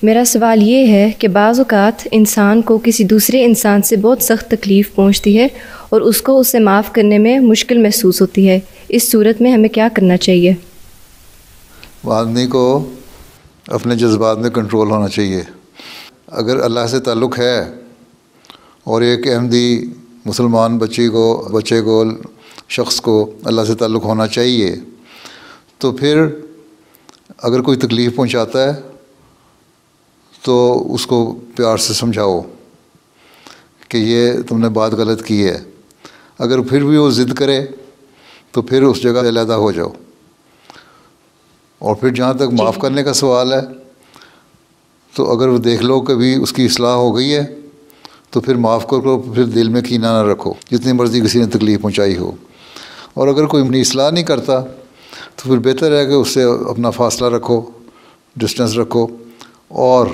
میرا سوال یہ ہے کہ بعض اوقات انسان کو کسی دوسرے انسان سے بہت سخت تکلیف پہنچتی ہے اور اس کو اسے معاف کرنے میں مشکل محسوس ہوتی ہے، اس صورت میں ہمیں کیا کرنا چاہیے؟ آدمی کو اپنے جذبات میں کنٹرول ہونا چاہیے۔ اگر اللہ سے تعلق ہے اور ایک احمدی مسلمان بچے کو شخص کو اللہ سے تعلق ہونا چاہیے، تو پھر اگر کوئی تکلیف پہنچاتا ہے تو اس کو پیار سے سمجھاؤ کہ یہ تم نے بات غلط کی ہے۔ اگر پھر بھی وہ ضد کرے تو پھر اس جگہ سے علیحدہ ہو جاؤ۔ اور پھر جہاں تک معاف کرنے کا سوال ہے، تو اگر وہ دیکھ لو کہ بھی اس کی اصلاح ہو گئی ہے تو پھر معاف کرو، پھر دل میں کینہ نہ رکھو جتنی مرضی کسی نے تکلیف پہنچائی ہو۔ اور اگر کوئی اپنی اصلاح نہیں کرتا تو پھر بہتر ہے کہ اس سے اپنا فاصلہ رکھو، ڈسٹنس رکھو، اور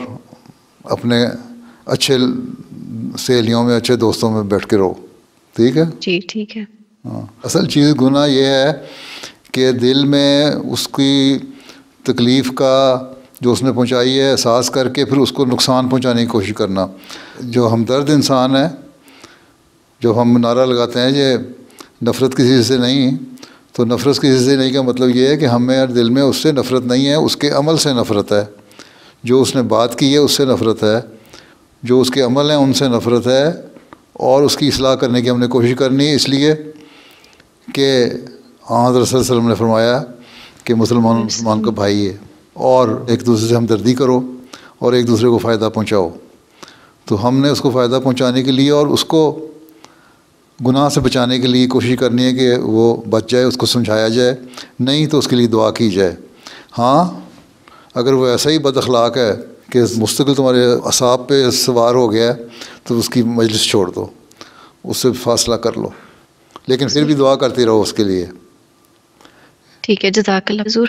اپنے اچھے سہیلیوں میں، اچھے دوستوں میں بیٹھ کے رہو۔ ٹھیک ہے؟ جی ٹھیک ہے۔ ہاں، اصل چیز گناہ یہ ہے کہ دل میں اس کی تکلیف کا جو اس نے پہنچائی ہے احساس کر کے پھر اس کو نقصان پہنچانے کی کوشش کرنا۔ جو ہمدرد انسان ہے، جو ہم نعرہ لگاتے ہیں یہ نفرت کسی سے نہیں، تو نفرت کسی سے نہیں کا مطلب یہ ہے کہ ہمیں دل میں اس سے نفرت نہیں ہے، اس کے عمل سے نفرت ہے۔ جو اس نے بات کی ہے اس سے نفرت ہے، جو اس کے عمل ہیں ان سے نفرت ہے، اور اس کی اصلاح کرنے کی ہم نے کوشش کرنی ہے، اس لیے کہ حضرت صلی اللہ علیہ وسلم نے فرمایا کہ مسلمان کا بھائی ہے، اور ایک دوسرے سے ہمدردی کرو اور ایک دوسرے کو فائدہ پہنچاؤ۔ تو ہم نے اس کو فائدہ پہنچانے کے لیے اور اس کو گناہ سے بچانے کے لیے کوشش کرنی ہے کہ وہ بچ جائے، اس کو سمجھایا جائے، نہیں تو اس کے لیے دعا کی جائے۔ ہاں، اگر وہ ایسا ہی بد اخلاق ہے کہ مستقل تمہارے اعصاب پہ سوار ہو گیا ہے تو اس کی مجلس چھوڑ دو، اس سے فاصلہ کر لو، لیکن پھر بھی دعا کرتے رہو اس کے لیے۔ ٹھیک ہے، جزاک اللہ حضور۔